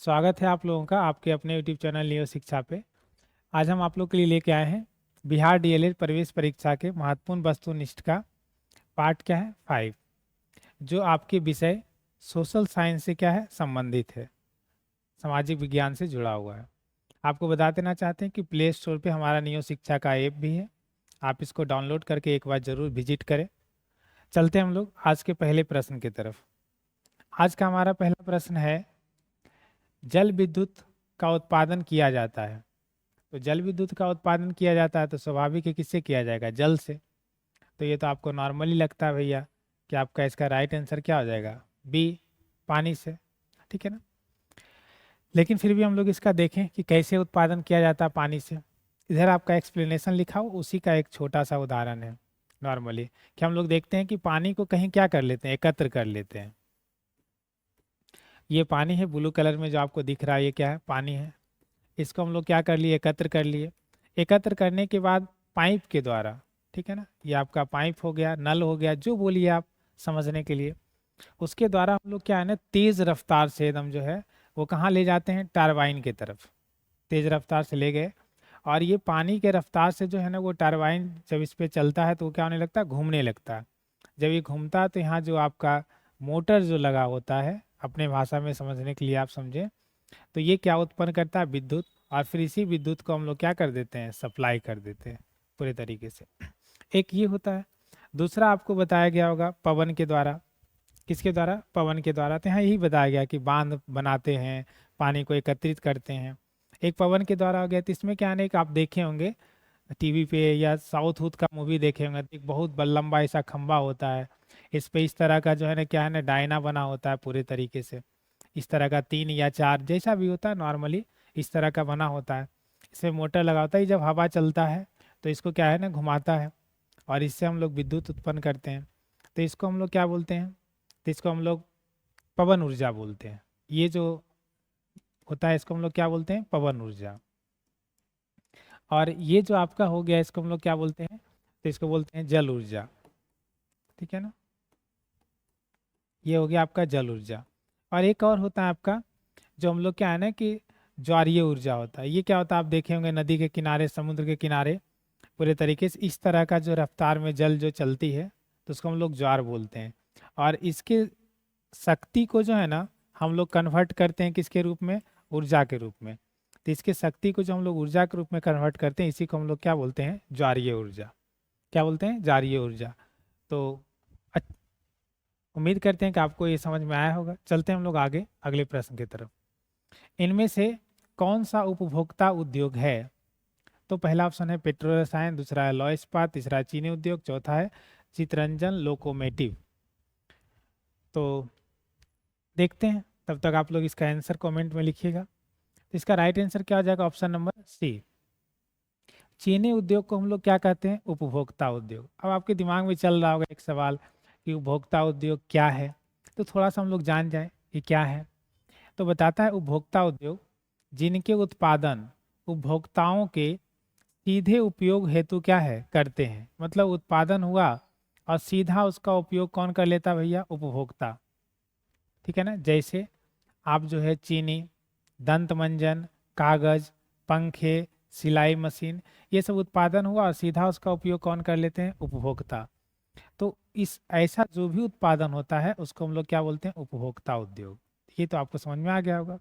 स्वागत है आप लोगों का आपके अपने यूट्यूब चैनल लियो शिक्षा पे। आज हम आप लोग के लिए लेके आए हैं बिहार डीएलएड प्रवेश परीक्षा के महत्वपूर्ण वस्तुनिष्ठ का पार्ट क्या है 5, जो आपके विषय सोशल साइंस से क्या है संबंधित है, सामाजिक विज्ञान से जुड़ा हुआ है। आपको बता देना चाहते हैं कि प्ले स्टोर पे हमारा नियो शिक्षा का ऐप भी है, आप इसको डाउनलोड करके एक बार जरूर विजिट करें। चलते हैं हम लोग आज के पहले प्रश्न की तरफ। आज का हमारा पहला प्रश्न है, जल विद्युत का उत्पादन किया जाता है। तो जल विद्युत का उत्पादन किया जाता है तो स्वाभाविक है किससे किया जाएगा, जल से। तो ये तो आपको नॉर्मली लगता है भैया कि आपका इसका राइट आंसर क्या हो जाएगा, बी, पानी से। ठीक है ना। लेकिन फिर भी हम लोग इसका देखें कि कैसे उत्पादन किया जाता है पानी से। इधर आपका एक्सप्लेनेशन लिखा हो, उसी का एक छोटा सा उदाहरण है। नॉर्मली कि हम लोग देखते हैं कि पानी को कहीं क्या कर लेते हैं, एकत्र कर लेते हैं। ये पानी है, ब्लू कलर में जो आपको दिख रहा है ये क्या है, पानी है। इसको हम लोग क्या कर लिए, एकत्र कर लिए। एकत्र करने के बाद पाइप के द्वारा, ठीक है ना, ये आपका पाइप हो गया, नल हो गया, जो बोलिए आप समझने के लिए, उसके द्वारा हम लोग क्या है ना तेज रफ्तार से एकदम जो है वो कहाँ ले जाते हैं, टरबाइन की तरफ। तेज रफ्तार से ले गए और ये पानी के रफ्तार से जो है ना वो टरबाइन जब इस पे चलता है तो वो क्या होने लगता है, घूमने लगता है। जब ये घूमता है तो यहाँ जो आपका मोटर जो लगा होता है, अपने भाषा में समझने के लिए आप समझें, तो ये क्या उत्पन्न करता है, विद्युत। और फिर इसी विद्युत को हम लोग क्या कर देते हैं, सप्लाई कर देते हैं पूरे तरीके से। एक ये होता है। दूसरा आपको बताया गया होगा पवन के द्वारा। किसके द्वारा, पवन के द्वारा। तो यहाँ यही बताया गया कि बांध बनाते हैं, पानी को एकत्रित करते हैं, एक पवन के द्वारा हो गया। तो इसमें क्या है ना, एक आप देखे होंगे टीवी पे या साउथ वूथ का मूवी देखे होंगे, तो एक बहुत लंबा ऐसा खंबा होता है, इस पे इस तरह का जो है ना क्या है ना डायना बना होता है पूरे तरीके से। इस तरह का 3 या 4 जैसा भी होता है नॉर्मली, इस तरह का बना होता है। इसमें मोटर लगा होता है, जब हवा चलता है तो इसको क्या है ना घुमाता है और इससे हम लोग विद्युत उत्पन्न करते हैं। तो इसको हम लोग क्या बोलते हैं, तो इसको हम लोग पवन ऊर्जा बोलते हैं। ये जो होता है इसको हम लोग क्या बोलते हैं, पवन ऊर्जा। और ये जो आपका हो गया इसको हम लोग क्या बोलते हैं, तो इसको बोलते हैं जल ऊर्जा। ठीक है ना, ये हो गया आपका जल ऊर्जा। और एक और होता है आपका जो हम लोग क्या है ना कि ज्वारीय ऊर्जा होता है। ये क्या होता है, आप देखे होंगे नदी के किनारे, समुद्र के किनारे पूरे तरीके से इस तरह का जो रफ्तार में जल जो चलती है तो उसको हम लोग ज्वार बोलते हैं। और इसके शक्ति को जो है ना हम लोग कन्वर्ट करते हैं किसके रूप में, ऊर्जा के रूप में। तो इसके शक्ति को जो हम लोग ऊर्जा के रूप में कन्वर्ट करते हैं इसी को हम लोग क्या बोलते हैं, ज्वारीय ऊर्जा। क्या बोलते हैं, ज्वारीय ऊर्जा। तो उम्मीद करते हैं कि आपको ये समझ में आया होगा। चलते हैं हम लोग आगे अगले प्रश्न की तरफ। इनमें से कौन सा उपभोक्ता उद्योग है। तो पहला ऑप्शन है पेट्रो रसायन, दूसरा है लौ इस्पात, तीसरा है चीनी उद्योग, चौथा है चितरंजन लोकोमेटिव। तो देखते हैं, तब तक आप लोग इसका आंसर कमेंट में लिखिएगा। तो इसका राइट आंसर क्या हो जाएगा, ऑप्शन नंबर सी। चीनी उद्योग को हम लोग क्या कहते हैं, उपभोक्ता उद्योग। अब आपके दिमाग में चल रहा होगा एक सवाल कि उपभोक्ता उद्योग क्या है, तो थोड़ा सा हम लोग जान जाए कि क्या है। तो बताता है उपभोक्ता उद्योग जिनके उत्पादन उपभोक्ताओं के सीधे उपयोग हेतु क्या है करते हैं। मतलब उत्पादन हुआ और सीधा उसका उपयोग कौन कर लेता भैया, उपभोक्ता। ठीक है ना, जैसे आप जो है चीनी, दंत मंजन, कागज, पंखे, सिलाई मशीन, ये सब उत्पादन हुआ और सीधा उसका उपयोग कौन कर लेते हैं, उपभोक्ता। तो इस ऐसा जो भी उत्पादन होता है उसको हम लोग क्या बोलते हैं, उपभोक्ता उद्योग। ये तो आपको समझ में आ गया होगा।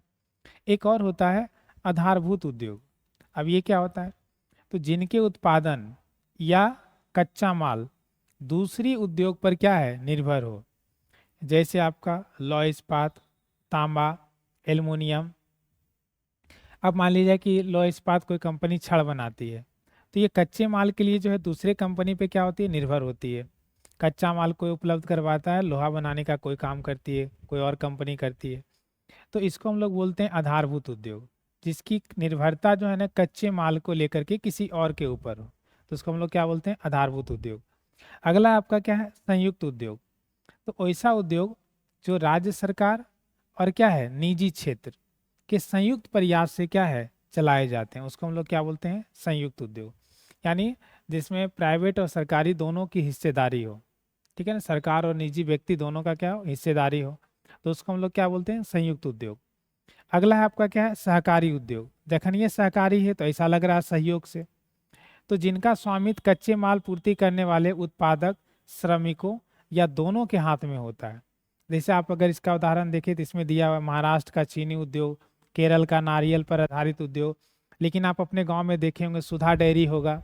एक और होता है आधारभूत उद्योग। अब ये क्या होता है, तो जिनके उत्पादन या कच्चा माल दूसरी उद्योग पर क्या है, निर्भर हो। जैसे आपका लौह इस्पात, तांबा, एल्युमिनियम। अब मान लीजिए कि लौह इस्पात कोई कंपनी छड़ बनाती है, तो ये कच्चे माल के लिए जो है दूसरे कंपनी पे क्या होती है, निर्भर होती है। कच्चा माल कोई उपलब्ध करवाता है, लोहा बनाने का कोई काम करती है, कोई और कंपनी करती है। तो इसको हम लोग बोलते हैं आधारभूत उद्योग, जिसकी निर्भरता जो है ना कच्चे माल को लेकर के किसी और के ऊपर हो, तो उसको हम लोग क्या बोलते हैं, आधारभूत उद्योग। अगला आपका क्या है, संयुक्त उद्योग। तो ऐसा उद्योग जो राज्य सरकार और क्या है निजी क्षेत्र के संयुक्त प्रयास से क्या है चलाए जाते हैं, उसको हम लोग क्या बोलते हैं, संयुक्त उद्योग। यानी जिसमें प्राइवेट और सरकारी दोनों की हिस्सेदारी हो। ठीक है ना, सरकार और निजी व्यक्ति दोनों का क्या हो, हिस्सेदारी हो, तो उसको हम लोग क्या बोलते हैं, संयुक्त उद्योग। अगला है आपका क्या है, सहकारी उद्योग। जखन ये सहकारी है तो ऐसा लग रहा है सहयोग से। तो जिनका स्वामित्व कच्चे माल पूर्ति करने वाले उत्पादक, श्रमिकों या दोनों के हाथ में होता है। जैसे आप अगर इसका उदाहरण देखें तो इसमें दिया हुआ है महाराष्ट्र का चीनी उद्योग, केरल का नारियल पर आधारित उद्योग। लेकिन आप अपने गांव में देखे होंगे सुधा डेयरी होगा,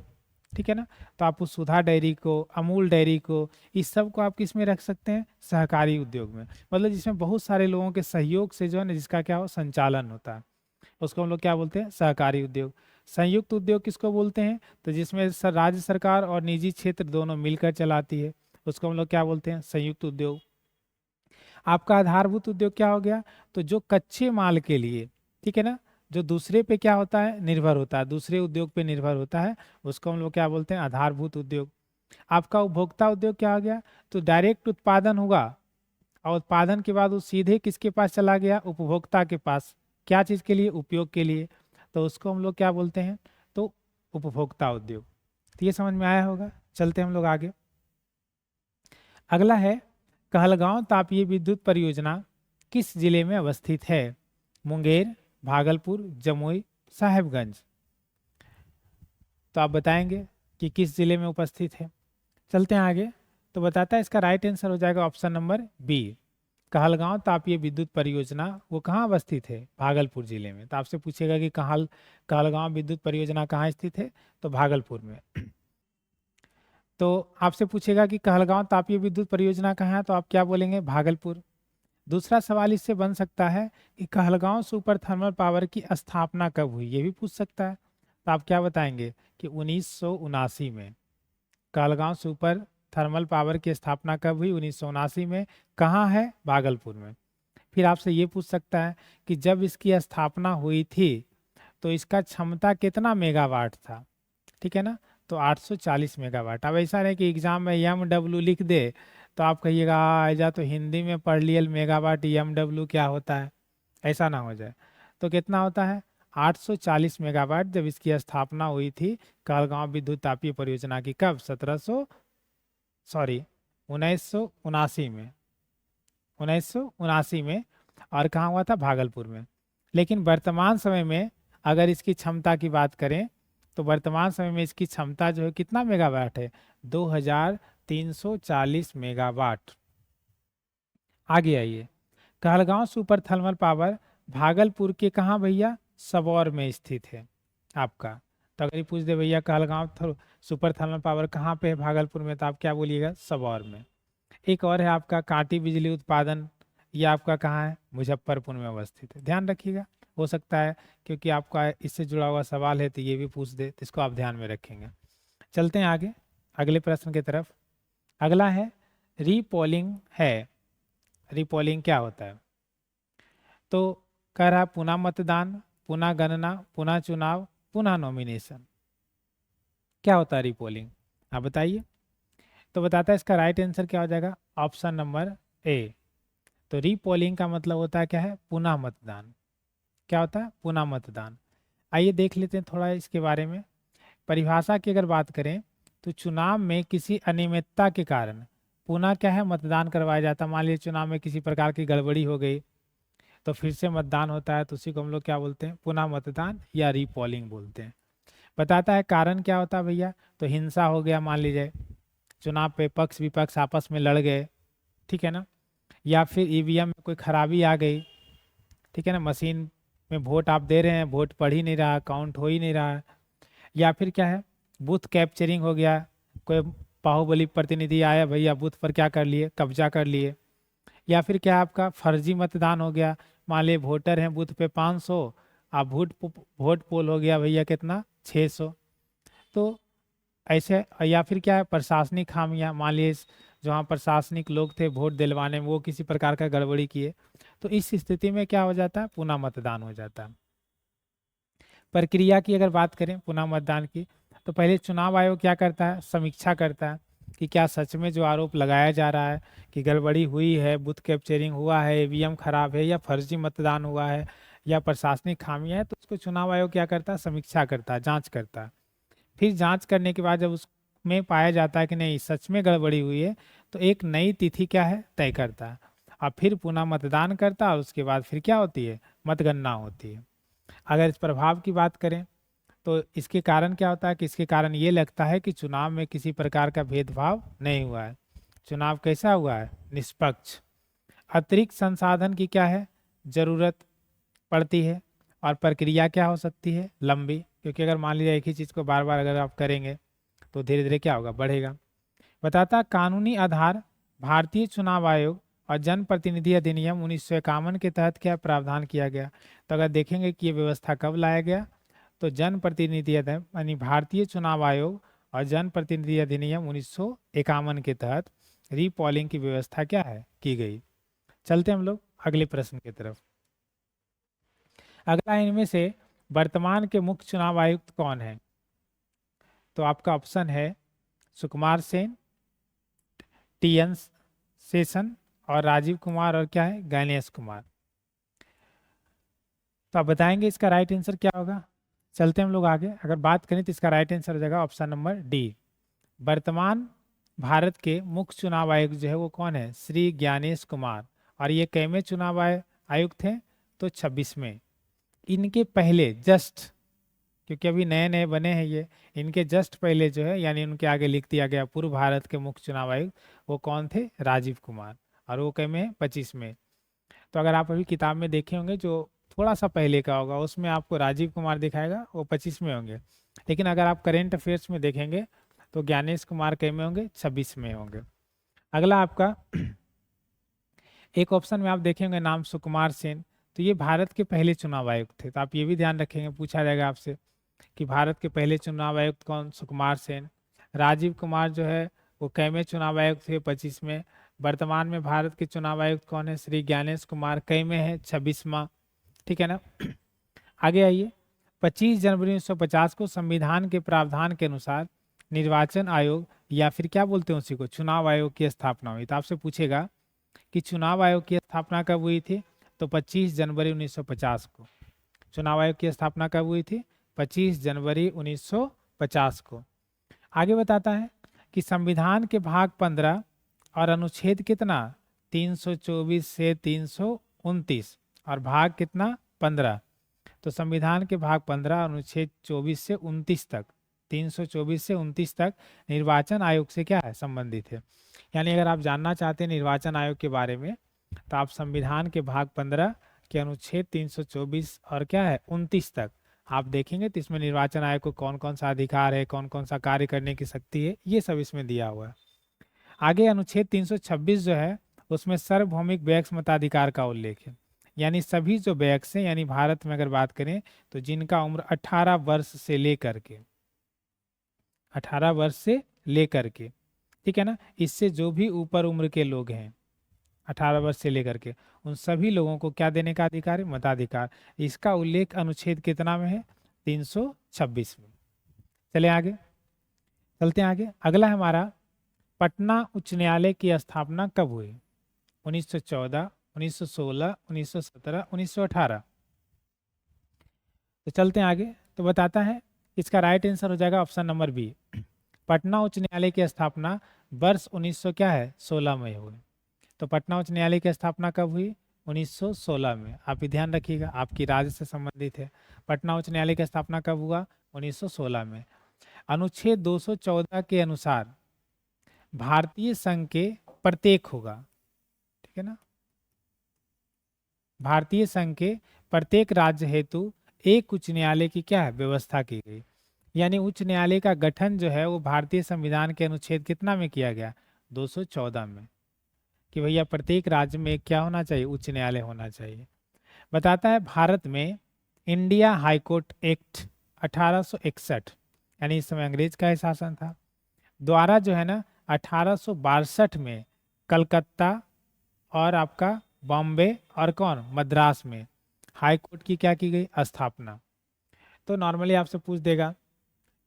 ठीक है ना। तो आप उस सुधा डेयरी को, अमूल डेयरी को, इस सब को आप किस में रख सकते हैं, सहकारी उद्योग में। मतलब जिसमें बहुत सारे लोगों के सहयोग से जो है ना, जिसका क्या हो, संचालन होता है, उसको हम लोग क्या बोलते हैं, सहकारी उद्योग। संयुक्त उद्योग किसको बोलते हैं, तो जिसमें राज्य सरकार और निजी क्षेत्र दोनों मिलकर चलाती है, उसको हम लोग क्या बोलते हैं, संयुक्त उद्योग। आपका आधारभूत उद्योग क्या हो गया, तो जो कच्चे माल के लिए, ठीक है ना, जो दूसरे पे क्या होता है, निर्भर होता है, दूसरे उद्योग पे निर्भर होता है, उसको हम लोग क्या बोलते हैं, आधारभूत उद्योग। आपका उपभोक्ता उद्योग क्या हो गया, तो डायरेक्ट उत्पादन होगा और उत्पादन के बाद वो सीधे किसके पास चला गया, उपभोक्ता के पास, क्या चीज़ के लिए, उपयोग के लिए, तो उसको हम लोग क्या बोलते हैं, तो उपभोक्ता उद्योग। तो ये समझ में आया होगा। चलते हम लोग आगे। अगला है, कहलगांव तापीय विद्युत परियोजना किस जिले में अवस्थित है, मुंगेर, भागलपुर, जमुई, साहेबगंज। तो आप बताएंगे कि किस जिले में उपस्थित है। चलते हैं आगे। तो बताता है इसका राइट आंसर हो जाएगा ऑप्शन नंबर बी, कहलगांव तापीय विद्युत परियोजना वो कहाँ अवस्थित है, भागलपुर जिले में। तो आपसे पूछेगा कि कहलगांव विद्युत परियोजना कहाँ स्थित है, तो भागलपुर में। तो आपसे पूछेगा कि कहलगांव तापीय विद्युत परियोजना कहाँ है, तो आप क्या बोलेंगे, भागलपुर। दूसरा सवाल इससे बन सकता है कि कहलगांव सुपर थर्मल पावर की स्थापना कब हुई, ये भी पूछ सकता है। तो आप क्या बताएंगे कि 1979 में। कहलगांव सुपर थर्मल पावर की स्थापना कब हुई, 1979 में। कहाँ है, भागलपुर में। फिर आपसे ये पूछ सकता है कि जब इसकी स्थापना हुई थी तो इसका क्षमता कितना मेगावाट था, ठीक है ना, तो 840 मेगावाट। अब ऐसा नहीं कि एग्जाम में MW लिख दे तो आप कहिएगा ऐजा तो हिंदी में पढ़ लिए मेगावाट, MW क्या होता है, ऐसा ना हो जाए। तो कितना होता है, 840 मेगावाट जब इसकी स्थापना हुई थी कहलगांव विद्युत तापीय परियोजना की। कब, 1979 में, 1979 में। और कहाँ हुआ था, भागलपुर में। लेकिन वर्तमान समय में अगर इसकी क्षमता की बात करें तो वर्तमान समय में इसकी क्षमता जो है कितना मेगावाट है, 2340 मेगावाट। आगे आइए, Kahalgaon super thermal power Bhagalpur के कहाँ भैया, सबौर में स्थित है आपका। तो अगर ये पूछ दे भैया कहलगांव सुपर थर्मल पावर कहाँ पे है भागलपुर में, तो आप क्या बोलिएगा, सबौर में। एक और है आपका कांटी बिजली उत्पादन, ये आपका कहाँ है, मुजफ्फरपुर में अवस्थित है। ध्यान रखिएगा, हो सकता है क्योंकि आपका इससे जुड़ा हुआ सवाल है तो ये भी पूछ दे, तो इसको आप ध्यान में रखेंगे। चलते हैं आगे अगले प्रश्न की तरफ। अगला है, रीपोलिंग है। रीपोलिंग क्या होता है, तो कह रहा पुनः मतदान, पुनः गणना, पुनः चुनाव, पुनः नॉमिनेशन। क्या होता है रीपोलिंग, आप बताइए। तो बताता है इसका राइट आंसर क्या हो जाएगा, ऑप्शन नंबर ए। तो रीपोलिंग का मतलब होता है क्या है, पुनः मतदान। क्या होता है, पुनः मतदान। आइए देख लेते हैं थोड़ा इसके बारे में। परिभाषा की अगर बात करें तो चुनाव में किसी अनियमितता के कारण पुनः क्या है, मतदान करवाया जाता है। मान लीजिए चुनाव में किसी प्रकार की गड़बड़ी हो गई तो फिर से मतदान होता है, तो उसी को हम लोग क्या बोलते हैं, पुनः मतदान या रीपोलिंग बोलते हैं। बताता है कारण क्या होता है भैया, तो हिंसा हो गया, मान लीजिए चुनाव पे पक्ष विपक्ष आपस में लड़ गए, ठीक है ना, या फिर ईवीएम में कोई खराबी आ गई, ठीक है ना, मशीन में वोट आप दे रहे हैं, वोट पढ़ ही नहीं रहा, काउंट हो ही नहीं रहा है, या फिर क्या है, बूथ कैप्चरिंग हो गया, कोई बाहुबली प्रतिनिधि आया भैया बूथ पर क्या कर लिए, कब्जा कर लिए, या फिर क्या आपका फर्जी मतदान हो गया। मान लीजिए वोटर हैं बूथ पे 500, आप वोट पोल हो गया भैया कितना, 600। तो ऐसे, या फिर क्या है, प्रशासनिक खामियां, मान लीजिए जो वहाँ प्रशासनिक लोग थे वोट दिलवाने में वो किसी प्रकार का गड़बड़ी किए, तो इस स्थिति में क्या हो जाता है, पुनः मतदान हो जाता है। प्रक्रिया की अगर बात करें पुनः मतदान की, तो पहले चुनाव आयोग क्या करता है, समीक्षा करता है कि क्या सच में जो आरोप लगाया जा रहा है कि गड़बड़ी हुई है, बूथ कैप्चरिंग हुआ है, ईवीएम खराब है, या फर्जी मतदान हुआ है, या प्रशासनिक खामियां है, तो उसको चुनाव आयोग क्या करता है, समीक्षा करता है, जांच करता है। फिर जांच करने के बाद जब उसमें पाया जाता है कि नहीं सच में गड़बड़ी हुई है, तो एक नई तिथि क्या है, तय करता है। और फिर पुनः मतदान करता है और उसके बाद फिर क्या होती है, मतगणना होती है। अगर इस प्रभाव की बात करें तो इसके कारण क्या होता है कि इसके कारण ये लगता है कि चुनाव में किसी प्रकार का भेदभाव नहीं हुआ है, चुनाव कैसा हुआ है, निष्पक्ष। अतिरिक्त संसाधन की क्या है, जरूरत पड़ती है, और प्रक्रिया क्या हो सकती है, लंबी, क्योंकि अगर मान लीजिए एक ही चीज़ को बार बार अगर आप करेंगे तो धीरे धीरे क्या होगा, बढ़ेगा। बताता कानूनी आधार, भारतीय चुनाव आयोग और जनप्रतिनिधि अधिनियम 1951 के तहत क्या प्रावधान किया गया। तो अगर देखेंगे कि ये व्यवस्था कब लाया गया, तो जनप्रतिनिधि यानी भारतीय चुनाव आयोग और जनप्रतिनिधि अधिनियम 1951 के तहत रीपोलिंग की व्यवस्था क्या है, की गई। चलते हम लोग अगले प्रश्न की तरफ। अगला इनमें से वर्तमान के मुख्य चुनाव आयुक्त कौन है। तो आपका ऑप्शन है सुकुमार सेन, टीएन शेषन और राजीव कुमार और क्या है, गणेश कुमार। तो आप बताएंगे इसका राइट आंसर क्या होगा। चलते हम लोग आगे। अगर बात करें तो इसका राइट आंसर हो जाएगा ऑप्शन नंबर डी। वर्तमान भारत के मुख्य चुनाव आयुक्त जो है वो कौन है, श्री ज्ञानेश कुमार। और ये कैमे चुनाव आयुक्त थे, तो 26वें। इनके पहले जस्ट, क्योंकि अभी नए नए बने हैं ये, इनके जस्ट पहले जो है, यानी उनके आगे लिख दिया गया पूर्व भारत के मुख्य चुनाव आयुक्त, वो कौन थे, राजीव कुमार। और वो कैमे है 25वें। तो अगर आप अभी किताब में देखे होंगे जो थोड़ा सा पहले का होगा, उसमें आपको राजीव कुमार दिखाएगा, वो 25वें होंगे। लेकिन अगर आप करेंट अफेयर्स में देखेंगे तो ज्ञानेश कुमार कैमे होंगे, 26वें होंगे। अगला आपका एक ऑप्शन में आप देखेंगे नाम सुकुमार सेन, तो ये भारत के पहले चुनाव आयुक्त थे। तो आप ये भी ध्यान रखेंगे, पूछा जाएगा आपसे कि भारत के पहले चुनाव आयुक्त कौन, सुकुमार सेन। राजीव कुमार जो है वो कैमे चुनाव आयुक्त थे, 25वें। वर्तमान में भारत के चुनाव आयुक्त कौन है, श्री ज्ञानेश कुमार, कैमे है 26वां। ठीक है ना। आगे आइए। 25 जनवरी 1950 को संविधान के प्रावधान के अनुसार निर्वाचन आयोग, या फिर क्या बोलते हैं उसी को, चुनाव आयोग की स्थापना हुई। तो आपसे पूछेगा कि चुनाव आयोग की स्थापना कब हुई थी, तो 25 जनवरी 1950 को। चुनाव आयोग की स्थापना कब हुई थी, 25 जनवरी 1950 को। आगे बताता है कि संविधान के भाग 15 और अनुच्छेद कितना, 324 से 329, और भाग कितना, 15। तो संविधान के भाग 15 अनुच्छेद 24 से 29 तक, 324 से 29 तक निर्वाचन आयोग से क्या है, संबंधित है। यानी अगर आप जानना चाहते हैं निर्वाचन आयोग के बारे में, तो आप संविधान के भाग 15 के अनुच्छेद 324 और क्या है 29 तक आप देखेंगे, तो इसमें निर्वाचन आयोग को कौन कौन सा अधिकार है, कौन कौन सा कार्य करने की शक्ति है, ये सब इसमें दिया हुआ है। आगे अनुच्छेद 326 जो है उसमें सार्वभौमिक व्यक्ति मताधिकार का उल्लेख है। यानी सभी जो व्यक्ति हैं, यानी भारत में अगर बात करें तो जिनका उम्र 18 वर्ष से लेकर के, 18 वर्ष से लेकर के, ठीक है ना, इससे जो भी ऊपर उम्र के लोग हैं 18 वर्ष से लेकर के, उन सभी लोगों को क्या देने का अधिकार है, मताधिकार। इसका उल्लेख अनुच्छेद कितना में है, 326 में। चले आगे, चलते हैं आगे। अगला हमारा, पटना उच्च न्यायालय की स्थापना कब हुई, 1914, 1916, 1917, 1918। तो चलते हैं आगे। तो बताता है इसका राइट आंसर हो जाएगा ऑप्शन नंबर बी। पटना उच्च न्यायालय की स्थापना वर्ष 1900 क्या है 16 में हुई। तो पटना उच्च न्यायालय की स्थापना कब हुई, 1916 में। आप भी ध्यान रखिएगा, आपकी राज्य से संबंधित है। पटना उच्च न्यायालय की स्थापना कब हुआ, 1916 में। अनुच्छेद 214 के अनुसार भारतीय संघ के प्रत्येक होगा, ठीक है ना, भारतीय संघ के प्रत्येक राज्य हेतु एक उच्च न्यायालय की क्या है, व्यवस्था की गई। यानी उच्च न्यायालय का गठन जो है वो भारतीय संविधान के अनुच्छेद कितना में किया गया, 214 में, कि भैया प्रत्येक राज्य में क्या होना चाहिए, उच्च न्यायालय होना चाहिए। बताता है भारत में इंडिया हाईकोर्ट एक्ट 1861, यानी इस समय अंग्रेज का ही शासन था, द्वारा जो है ना 1862 में कलकत्ता और आपका बॉम्बे और कौन, मद्रास में हाई कोर्ट की क्या की गई, स्थापना। तो नॉर्मली आपसे पूछ देगा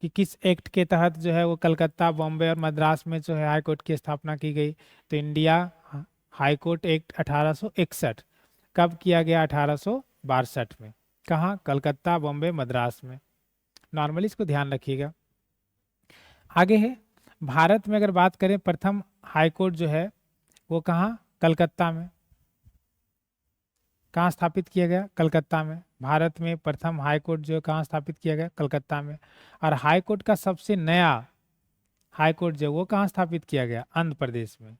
कि किस एक्ट के तहत जो है वो कलकत्ता, बॉम्बे और मद्रास में जो है हाई कोर्ट की स्थापना की गई। तो इंडिया हाई कोर्ट एक्ट 1861 कब किया गया, 1862 में। कहाँ, कलकत्ता, बॉम्बे, मद्रास में। नॉर्मली इसको ध्यान रखिएगा। आगे है, भारत में अगर बात करें प्रथम हाई कोर्ट जो है वो कहाँ, कलकत्ता में। कहाँ स्थापित किया गया? कलकत्ता में। भारत में प्रथम हाई कोर्ट जो है कहाँ स्थापित किया गया? कलकत्ता में। और हाई कोर्ट का सबसे नया हाई कोर्ट जो है वो कहाँ स्थापित किया गया? आंध्र प्रदेश में।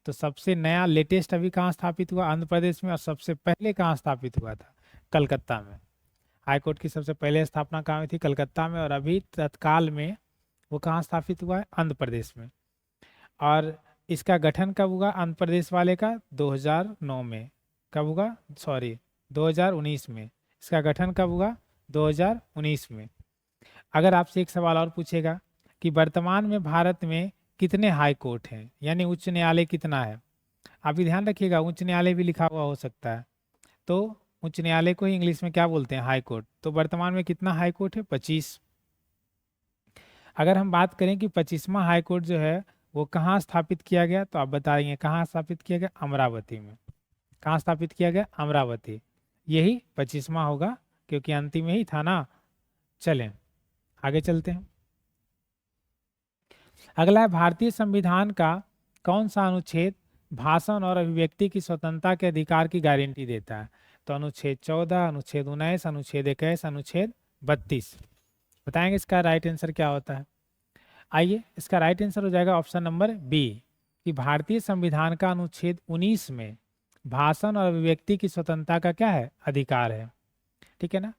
तो सबसे नया लेटेस्ट अभी कहाँ स्थापित हुआ? आंध्र प्रदेश में। और सबसे पहले कहाँ स्थापित हुआ था? कलकत्ता में। हाई कोर्ट की सबसे पहले स्थापना कहाँ हुई थी? कलकत्ता में। और अभी तत्काल में वो कहाँ स्थापित हुआ है? आंध्र प्रदेश में। और इसका गठन कब हुआ आंध्र प्रदेश वाले का? 2009 में। कब हुआ? सॉरी, 2019 में। इसका गठन कब हुआ? 2019 में। अगर आपसे एक सवाल और पूछेगा कि वर्तमान में भारत में कितने हाई कोर्ट हैं, यानी उच्च न्यायालय कितना है? आप भी ध्यान रखिएगा, उच्च न्यायालय भी लिखा हुआ हो सकता है। तो उच्च न्यायालय को ही इंग्लिश में क्या बोलते हैं? High court. तो वर्तमान में कितना हाई कोर्ट है? 25। अगर हम बात करें कि 25वां हाई कोर्ट जो है वो कहाँ स्थापित किया गया, तो आप बताएंगे कहाँ स्थापित किया गया? अमरावती में। कहाँ स्थापित किया गया? अमरावती। यही 25वां होगा, क्योंकि अंतिम यही था ना। चलें आगे चलते हैं। अगला है, भारतीय संविधान का कौन सा अनुच्छेद भाषण और अभिव्यक्ति की स्वतंत्रता के अधिकार की गारंटी देता है? तो अनुच्छेद 14, अनुच्छेद 19, अनुच्छेद 21, अनुच्छेद 32। बताएंगे इसका राइट आंसर क्या होता है? आइए, इसका राइट आंसर हो जाएगा ऑप्शन नंबर बी, कि भारतीय संविधान का अनुच्छेद 19 में भाषण और अभिव्यक्ति की स्वतंत्रता का क्या है? अधिकार है। ठीक है ना।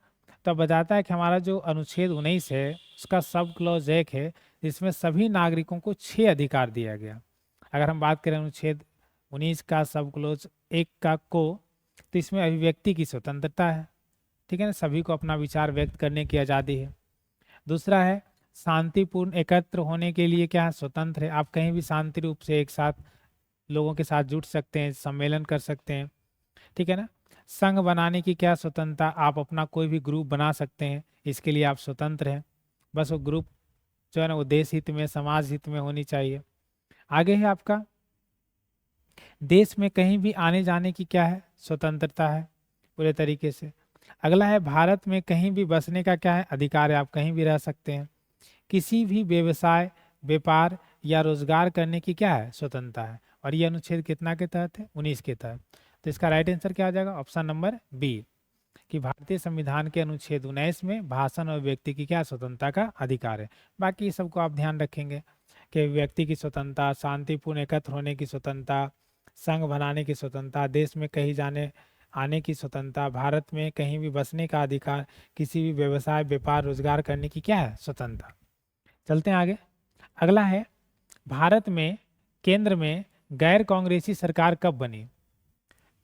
तो अब बताता है कि हमारा जो अनुच्छेद 19 है उसका सब क्लॉज 1 है, जिसमें सभी नागरिकों को 6 अधिकार दिया गया। अगर हम बात करें अनुच्छेद 19 का सब क्लॉज 1 का को, तो इसमें अभिव्यक्ति की स्वतंत्रता है। ठीक है ना, सभी को अपना विचार व्यक्त करने की आज़ादी है। दूसरा है, शांतिपूर्ण एकत्र होने के लिए क्या है? स्वतंत्र है। आप कहीं भी शांति रूप से एक साथ लोगों के साथ जुट सकते हैं, सम्मेलन कर सकते हैं। ठीक है ना। संघ बनाने की क्या स्वतंत्रता? आप अपना कोई भी ग्रुप बना सकते हैं, इसके लिए आप स्वतंत्र हैं। बस वो ग्रुप जो है ना वो देश हित में, समाज हित में होनी चाहिए। आगे है आपका, देश में कहीं भी आने जाने की क्या है? स्वतंत्रता है पूरे तरीके से। अगला है, भारत में कहीं भी बसने का क्या है? अधिकार है। आप कहीं भी रह सकते हैं। किसी भी व्यवसाय, व्यापार या रोजगार करने की क्या है? स्वतंत्रता है। और ये अनुच्छेद कितना के तहत है? 19 के तहत। तो इसका राइट आंसर क्या आ जाएगा? ऑप्शन नंबर बी, कि भारतीय संविधान के अनुच्छेद 19 में भाषण और व्यक्ति की क्या स्वतंत्रता का अधिकार है। बाकी ये सबको आप ध्यान रखेंगे कि व्यक्ति की स्वतंत्रता, शांतिपूर्ण एकत्र होने की स्वतंत्रता, संघ बनाने की स्वतंत्रता, देश में कहीं जाने आने की स्वतंत्रता, भारत में कहीं भी बसने का अधिकार, किसी भी व्यवसाय, व्यापार, रोजगार करने की क्या है? स्वतंत्रता। चलते हैं आगे। अगला है, भारत में केंद्र में गैर कांग्रेसी सरकार कब बनी?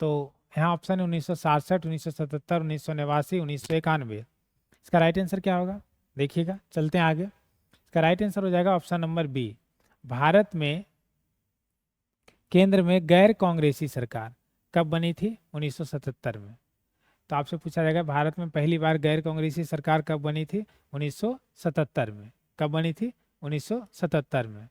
तो यहाँ ऑप्शन है 1967, 1977, 1989, 1991। इसका राइट आंसर क्या होगा? देखिएगा, चलते हैं आगे। इसका राइट आंसर हो जाएगा ऑप्शन नंबर बी, भारत में केंद्र में गैर कांग्रेसी सरकार कब बनी थी? 1977 में। तो आपसे पूछा जाएगा भारत में पहली बार गैर कांग्रेसी सरकार कब बनी थी? 1977 में। कब बनी थी? 1977 में।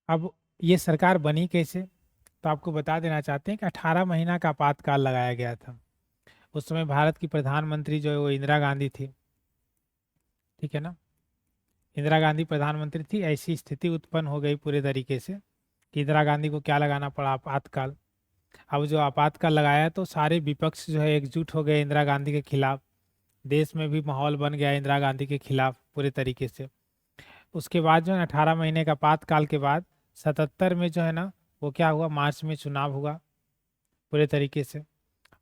अब ये सरकार बनी कैसे, तो आपको बता देना चाहते हैं कि 18 महीना का आपातकाल लगाया गया था। उस समय भारत की प्रधानमंत्री जो है वो इंदिरा गांधी थी। ठीक है ना। इंदिरा गांधी प्रधानमंत्री थी। ऐसी स्थिति उत्पन्न हो गई पूरे तरीके से कि इंदिरा गांधी को क्या लगाना पड़ा? आपातकाल। अब जो आपातकाल लगाया तो सारे विपक्ष जो है एकजुट हो गए इंदिरा गांधी के खिलाफ। देश में भी माहौल बन गया इंदिरा गांधी के खिलाफ पूरे तरीके से। उसके बाद जो है 18 महीने का आपातकाल के बाद 77 में जो है ना वो क्या हुआ? मार्च में चुनाव हुआ पूरे तरीके से।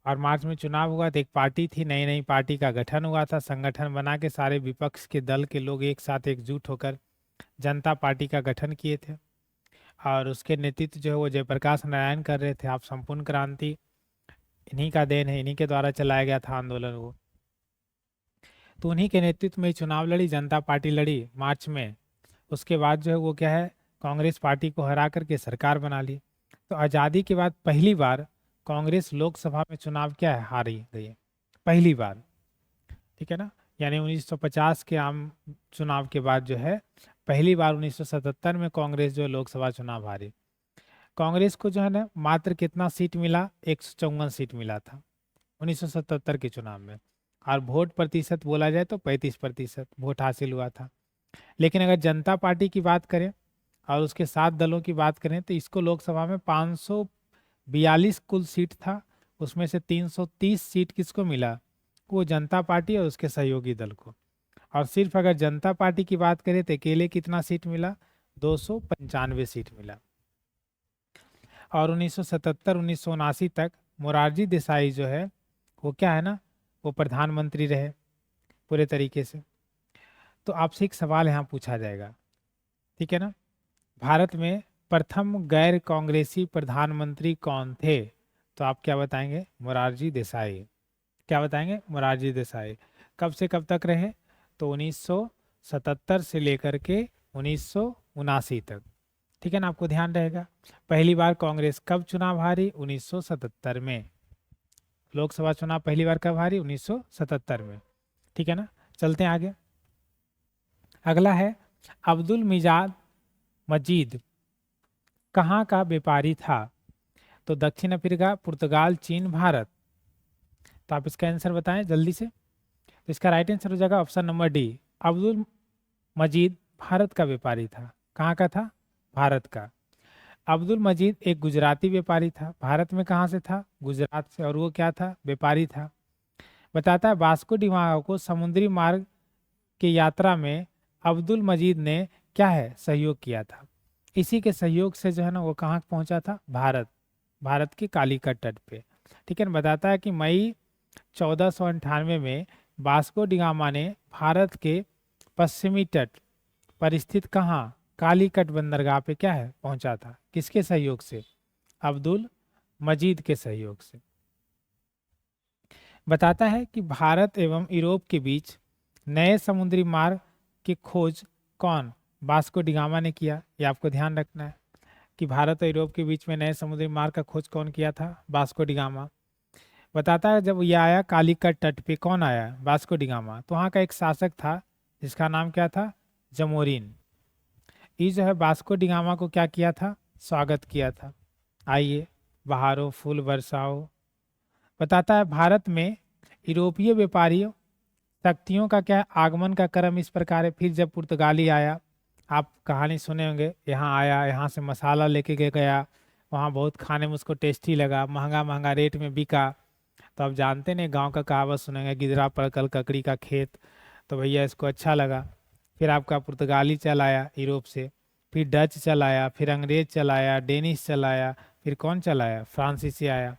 और मार्च में चुनाव हुआ तो एक पार्टी थी, नई नई पार्टी का गठन हुआ था, संगठन बना के सारे विपक्ष के दल के लोग एक साथ एकजुट होकर जनता पार्टी का गठन किए थे। और उसके नेतृत्व जो है वो जयप्रकाश नारायण कर रहे थे। आप संपूर्ण क्रांति इन्हीं का देन है, इन्हीं के द्वारा चलाया गया था आंदोलन वो। तो उन्हीं के नेतृत्व में चुनाव लड़ी, जनता पार्टी लड़ी मार्च में। उसके बाद जो है वो क्या है, कांग्रेस पार्टी को हरा करके सरकार बना ली। तो आज़ादी के बाद पहली बार कांग्रेस लोकसभा में चुनाव क्या है, हारी गई है, पहली बार। ठीक है ना, यानी 1950 के आम चुनाव के बाद जो है पहली बार 1977 में कांग्रेस जो है लोकसभा चुनाव हारी। कांग्रेस को जो है ना मात्र कितना सीट मिला, 154 सीट मिला था 1977 के चुनाव में। और वोट प्रतिशत बोला जाए तो 35% वोट हासिल हुआ था। लेकिन अगर जनता पार्टी की बात करें और उसके 7 दलों की बात करें तो इसको लोकसभा में 542 कुल सीट था, उसमें से 330 सीट किसको मिला, वो जनता पार्टी और उसके सहयोगी दल को। और सिर्फ अगर जनता पार्टी की बात करें तो अकेले कितना सीट मिला, 295 सीट मिला। और 1977 1979 तक मोरारजी देसाई जो है वो क्या है ना, वो प्रधानमंत्री रहे पूरे तरीके से। तो आपसे एक सवाल यहाँ पूछा जाएगा, ठीक है ना, भारत में प्रथम गैर कांग्रेसी प्रधानमंत्री कौन थे? तो आप क्या बताएंगे, मोरारजी देसाई। क्या बताएंगे, मोरारजी देसाई। कब से कब तक रहे, तो 1977 से लेकर के 1979 तक। ठीक है ना, आपको ध्यान रहेगा। पहली बार कांग्रेस कब चुनाव हारी, 1977 में। लोकसभा चुनाव पहली बार कब हारी, 1977 में। ठीक है ना, चलते हैं आगे। अगला है अब्दुल मिजाद मजीद कहाँ का व्यापारी था? तो दक्षिण अफ्रीका, पुर्तगाल, चीन, भारत। तो आप इसका आंसर बताएं जल्दी से। तो इसका राइट आंसर हो जाएगा ऑप्शन नंबर डी, अब्दुल मजीद भारत का व्यापारी था। कहाँ का था, भारत का। अब्दुल मजीद एक गुजराती व्यापारी था, भारत में कहाँ से था, गुजरात से, और वो क्या था, व्यापारी था। बताता है वास्को डी गामा को समुद्री मार्ग की यात्रा में अब्दुल मजीद ने क्या है, सहयोग किया था। इसी के सहयोग से जो है ना वो कहाँ पहुंचा था, भारत, भारत की कालिकट तट पे। ठीक है ना, बताता है कि मई 1498 में वास्को डी गामा ने भारत के पश्चिमी तट पर स्थित कहाँ, कालीकट बंदरगाह पे क्या है, पहुंचा था। किसके सहयोग से, अब्दुल मजीद के सहयोग से। बताता है कि भारत एवं यूरोप के बीच नए समुद्री मार्ग की खोज कौन, वास्को डी गामा ने किया। ये आपको ध्यान रखना है कि भारत और यूरोप के बीच में नए समुद्री मार्ग का खोज कौन किया था, वास्को डी गामा। बताता है जब ये आया कालीकट तट पे, कौन आया, वास्को डी गामा, तो वहाँ का एक शासक था जिसका नाम क्या था, जमोरिन। ये जो है वास्को डी गामा को क्या किया था, स्वागत किया था, आइए बहारो फूल बरसाओ। बताता है भारत में यूरोपीय व्यापारियों शक्तियों का क्या है, आगमन का क्रम इस प्रकार है। फिर जब पुर्तगाली आया, आप कहानी सुने होंगे, यहाँ आया, यहाँ से मसाला लेके गया, वहाँ बहुत खाने में उसको टेस्टी लगा, महंगा महंगा रेट में बिका। तो आप जानते नहीं, गांव का कहावत सुनेंगे, गिदरा पर कल ककड़ी का खेत। तो भैया इसको अच्छा लगा। फिर आपका पुर्तगाली चल आया यूरोप से, फिर डच चल आया, फिर अंग्रेज चल आया, डेनिश चल आया, फिर कौन चल आया, फ्रांसीसी आया।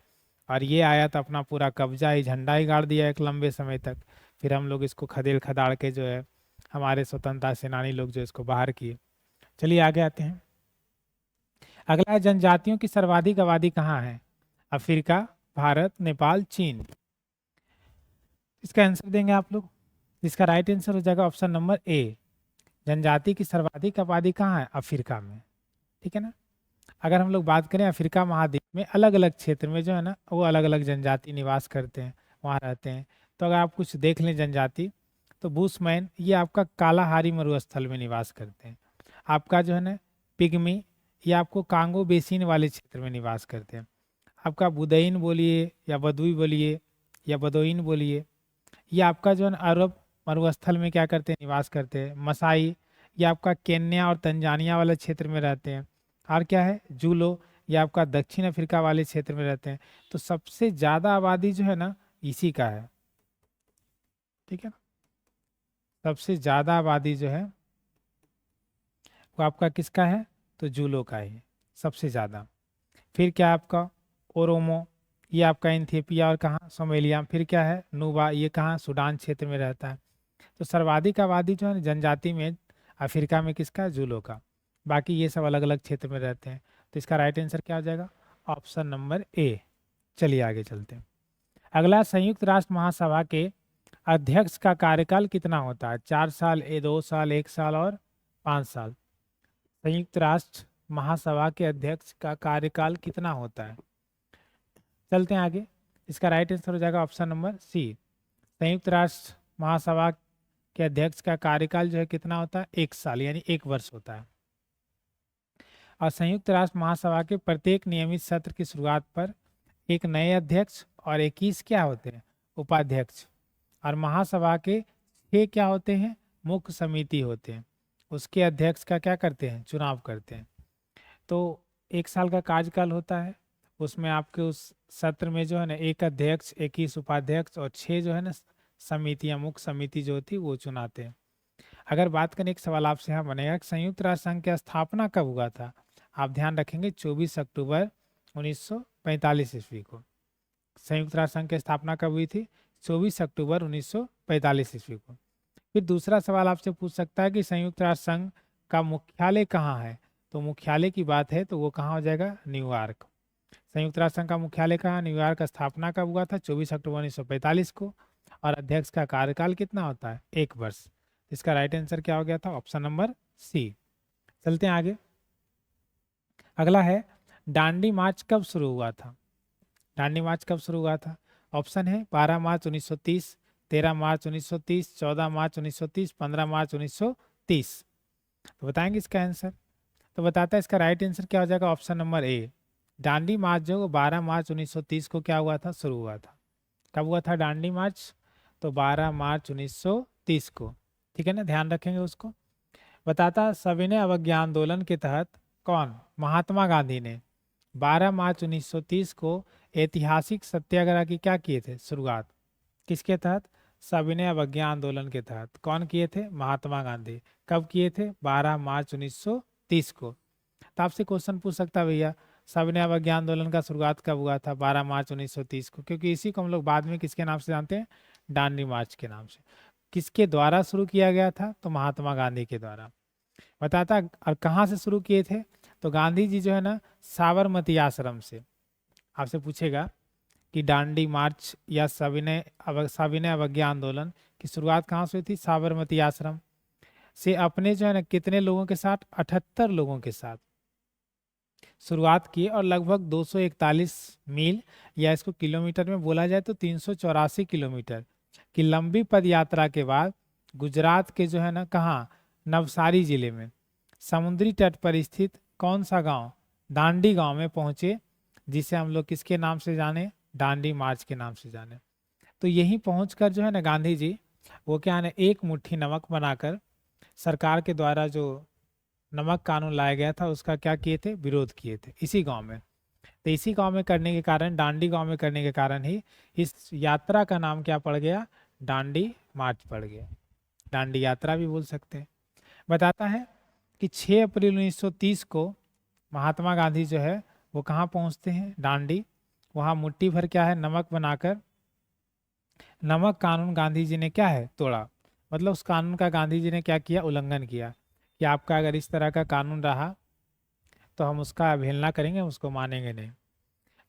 और ये आया तो अपना पूरा कब्जा ही, झंडा ही गाड़ दिया एक लंबे समय तक। फिर हम लोग इसको खदेड़ खदाड़ के जो है हमारे स्वतंत्रता सेनानी लोग जो इसको बाहर किए। चलिए आगे आते हैं। अगला है जनजातियों की सर्वाधिक आबादी कहाँ है, अफ्रीका, भारत, नेपाल, चीन। इसका आंसर देंगे आप लोग, जिसका राइट आंसर हो जाएगा ऑप्शन नंबर ए, जनजाति की सर्वाधिक आबादी कहाँ है, अफ्रीका में। ठीक है ना, अगर हम लोग बात करें अफ्रीका महाद्वीप में अलग अलग क्षेत्र में जो है ना वो अलग अलग जनजाति निवास करते हैं, वहाँ रहते हैं। तो अगर आप कुछ देख लें जनजाति, तो बूसमैन ये आपका कालाहारी मरुस्थल में निवास करते हैं। आपका जो है ना पिग्मी ये आपको कांगो बेसिन वाले क्षेत्र में निवास करते हैं। आपका बुदईन बोलिए या बदुई बोलिए या बदोइन बोलिए, ये आपका जो है ना अरब मरुस्थल में क्या करते हैं, निवास करते हैं। मसाई ये आपका केन्या और तंजानिया वाले क्षेत्र में रहते हैं। और क्या है, जूलो ये आपका दक्षिण अफ्रीका वाले क्षेत्र में रहते हैं। तो सबसे ज्यादा आबादी जो है ना इसी का है। ठीक है ना, सबसे ज्यादा आबादी जो है वो आपका किसका है, तो जूलो का ही सबसे ज्यादा। फिर क्या आपका ओरोमो ये आपका इथियोपिया और कहाँ, सोमालिया। फिर क्या है, नुबा ये कहाँ, सूडान क्षेत्र में रहता है। तो सर्वाधिक आबादी जो है ना जनजाति में अफ्रीका में किसका, जूलो का। बाकी ये सब अलग अलग क्षेत्र में रहते हैं। तो इसका राइट आंसर क्या हो जाएगा, ऑप्शन नंबर ए। चलिए आगे चलते हैं। अगला संयुक्त राष्ट्र महासभा के अध्यक्ष का कार्यकाल कितना होता है? 4 साल, 2 साल, 1 साल और 5 साल। संयुक्त राष्ट्र महासभा के अध्यक्ष का कार्यकाल कितना होता है? चलते हैं आगे। इसका राइट आंसर हो जाएगा ऑप्शन नंबर सी। संयुक्त राष्ट्र महासभा के अध्यक्ष का कार्यकाल जो है कितना होता है? 1 साल, यानी 1 वर्ष होता है। और संयुक्त राष्ट्र महासभा के प्रत्येक नियमित सत्र की शुरुआत पर एक नए अध्यक्ष और 21 क्या होते हैं? उपाध्यक्ष। और महासभा के 6 क्या होते हैं? मुख्य समिति होते हैं। उसके अध्यक्ष का क्या करते हैं? चुनाव करते हैं। तो 1 साल का कार्यकाल होता है, उसमें आपके उस सत्र में जो है ना एक अध्यक्ष, 21 उपाध्यक्ष और 6 जो है ना समितियां, मुख्य समिति जो होती है वो चुनाते हैं। अगर बात करें, एक सवाल आपसे यहाँ बनेगा कि संयुक्त राष्ट्र संघ की स्थापना कब हुआ था? आप ध्यान रखेंगे 24 अक्टूबर 1945 ईस्वी को। संयुक्त राष्ट्र संघ की स्थापना कब हुई थी? 24 अक्टूबर 1945 ईस्वी को। फिर दूसरा सवाल आपसे पूछ सकता है कि संयुक्त राष्ट्र संघ का मुख्यालय कहाँ है? तो मुख्यालय की बात है तो वो कहाँ हो जाएगा? न्यूयॉर्क। संयुक्त राष्ट्र संघ का मुख्यालय कहाँ? न्यूयॉर्क। का स्थापना कब हुआ था? 24 अक्टूबर 1945 को। और अध्यक्ष का कार्यकाल कितना होता है? 1 वर्ष। इसका राइट आंसर क्या हो गया था? Option number C. चलते हैं आगे। अगला है, दांडी मार्च कब शुरू हुआ था? दांडी मार्च कब शुरू हुआ था? ऑप्शन है 12 मार्च 1930, 13 मार्च 1930, 14 मार्च 1930, 15 मार्च 1930। तो बताएंगे इसका आंसर? तो बताता है इसका राइट आंसर क्या हो जाएगा? Option number A. Dandi march जो 12 मार्च 1930 को क्या हुआ था? शुरू हुआ था। कब हुआ था दांडी मार्च? तो 12 मार्च 1930 को। ठीक है ना, ध्यान रखेंगे उसको। बताता सविनय अवज्ञा आंदोलन के तहत कौन? महात्मा गांधी ने 12 मार्च 1930 को ऐतिहासिक सत्याग्रह की क्या किए थे? शुरुआत। किसके तहत? सविनय अवज्ञा आंदोलन के तहत। कौन किए थे? महात्मा गांधी। कब किए थे? 12 मार्च 1930 को। तो आपसे क्वेश्चन पूछ सकता है, भैया सविनय अवज्ञा आंदोलन का शुरुआत कब हुआ था? 12 मार्च 1930 को, क्योंकि इसी को हम लोग बाद में किसके नाम से जानते हैं? दांडी मार्च के नाम से। किसके द्वारा शुरू किया गया था? तो महात्मा गांधी के द्वारा। बताता और कहाँ से शुरू किए थे? तो गांधी जी जो है ना साबरमती आश्रम से। आपसे पूछेगा कि दांडी मार्च या सविनय अवज्ञा आंदोलन की शुरुआत कहाँ से हुई थी? साबरमती आश्रम से। अपने जो है ना कितने लोगों के साथ? 78 लोगों के साथ शुरुआत की। और लगभग 241 मील, या इसको किलोमीटर में बोला जाए तो 384 किलोमीटर की लंबी पद यात्रा के बाद गुजरात के जो है ना कहाँ? नवसारी जिले में समुद्री तट पर स्थित कौन सा गांव? दांडी गांव में पहुंचे, जिसे हम लोग किसके नाम से जाने? दांडी मार्च के नाम से जाने। तो यहीं पहुंचकर जो है ना गांधी जी वो क्या है, एक मुट्ठी नमक बनाकर सरकार के द्वारा जो नमक कानून लाया गया था उसका क्या किए थे? विरोध किए थे इसी गांव में। तो इसी गांव में करने के कारण, दांडी गांव में करने के कारण ही इस यात्रा का नाम क्या पड़ गया? दांडी मार्च पड़ गया। दांडी यात्रा भी बोल सकते हैं। बताता है कि 6 अप्रैल 1930 को महात्मा गांधी जो है वो कहाँ पहुँचते हैं? दांडी। वहाँ मुट्ठी भर क्या है? नमक बनाकर नमक कानून गांधी जी ने क्या है? तोड़ा। मतलब उस कानून का गांधी जी ने क्या किया? उल्लंघन किया कि आपका अगर इस तरह का कानून रहा तो हम उसका अवहेलना करेंगे, उसको मानेंगे नहीं।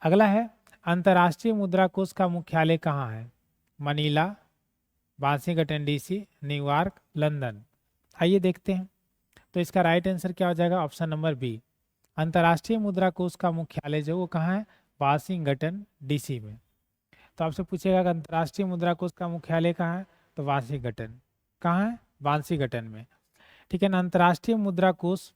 अगला है, अंतर्राष्ट्रीय मुद्रा कोष का मुख्यालय कहाँ है? Manila, Washington DC, New York, London. आइए देखते हैं। तो इसका राइट आंसर क्या हो जाएगा? Option number B. अंतर्राष्ट्रीय मुद्रा कोष का मुख्यालय जो वो कहाँ है? वाशिंगटन डीसी में। तो आपसे पूछेगा कि अंतर्राष्ट्रीय मुद्रा कोष का मुख्यालय कहाँ है? तो वाशिंगटन। कहाँ है? वाशिंगटन में। ठीक है ना। अंतर्राष्ट्रीय मुद्रा कोष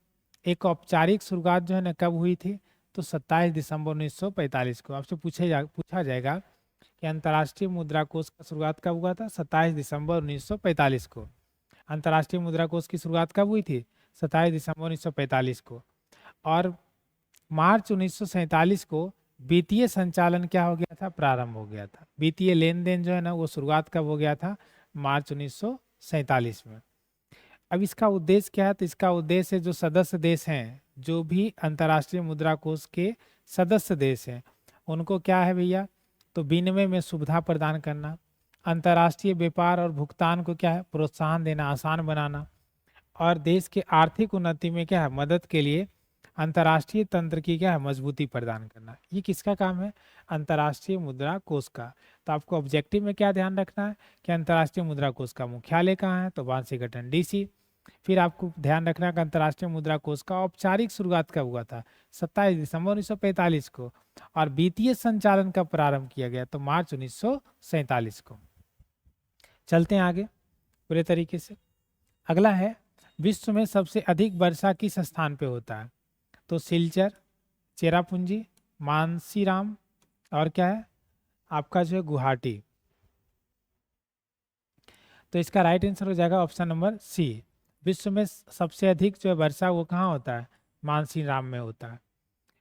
एक औपचारिक शुरुआत जो है ना कब हुई थी? तो 27 दिसंबर 1945 को। आपसे पूछा जाएगा कि अंतर्राष्ट्रीय मुद्रा कोष का शुरुआत कब हुआ था? 27 दिसंबर 1945 को। अंतर्राष्ट्रीय मुद्रा कोष की शुरुआत कब हुई थी? 27 दिसंबर 1945 को। और मार्च 1947 को वित्तीय संचालन क्या हो गया था? प्रारंभ हो गया था। वित्तीय लेन देन जो है ना वो शुरुआत कब हो गया था? मार्च 1947 में। अब इसका उद्देश्य क्या है? तो इसका उद्देश्य जो सदस्य देश हैं, जो भी अंतर्राष्ट्रीय मुद्रा कोष के सदस्य देश हैं, उनको क्या है भैया? तो विनिमय में सुविधा प्रदान करना, अंतर्राष्ट्रीय व्यापार और भुगतान को क्या है? प्रोत्साहन देना, आसान बनाना, और देश के आर्थिक उन्नति में क्या है? मदद के लिए अंतर्राष्ट्रीय तंत्र की क्या है, मजबूती प्रदान करना। ये किसका काम है, अंतर्राष्ट्रीय मुद्रा कोष का। तो आपको ऑब्जेक्टिव में क्या ध्यान रखना है कि अंतर्राष्ट्रीय मुद्रा कोष का मुख्यालय कहाँ है, तो वाशिंगटन डीसी। फिर आपको ध्यान रखना है कि अंतर्राष्ट्रीय मुद्रा कोष का औपचारिक शुरुआत कब हुआ था, 27 दिसंबर 1945 को। और वित्तीय संचालन का प्रारंभ किया गया, तो मार्च 1947 को। चलते हैं आगे पूरे तरीके से। अगला है, विश्व में सबसे अधिक वर्षा किस स्थान पे होता है, तो सिलचर, चेरापूंजी, मानसीराम, और क्या है आपका जो है गुवाहाटी। तो इसका राइट आंसर हो जाएगा ऑप्शन नंबर सी। विश्व में सबसे अधिक जो है वर्षा वो कहाँ होता है, मानसीराम में होता है।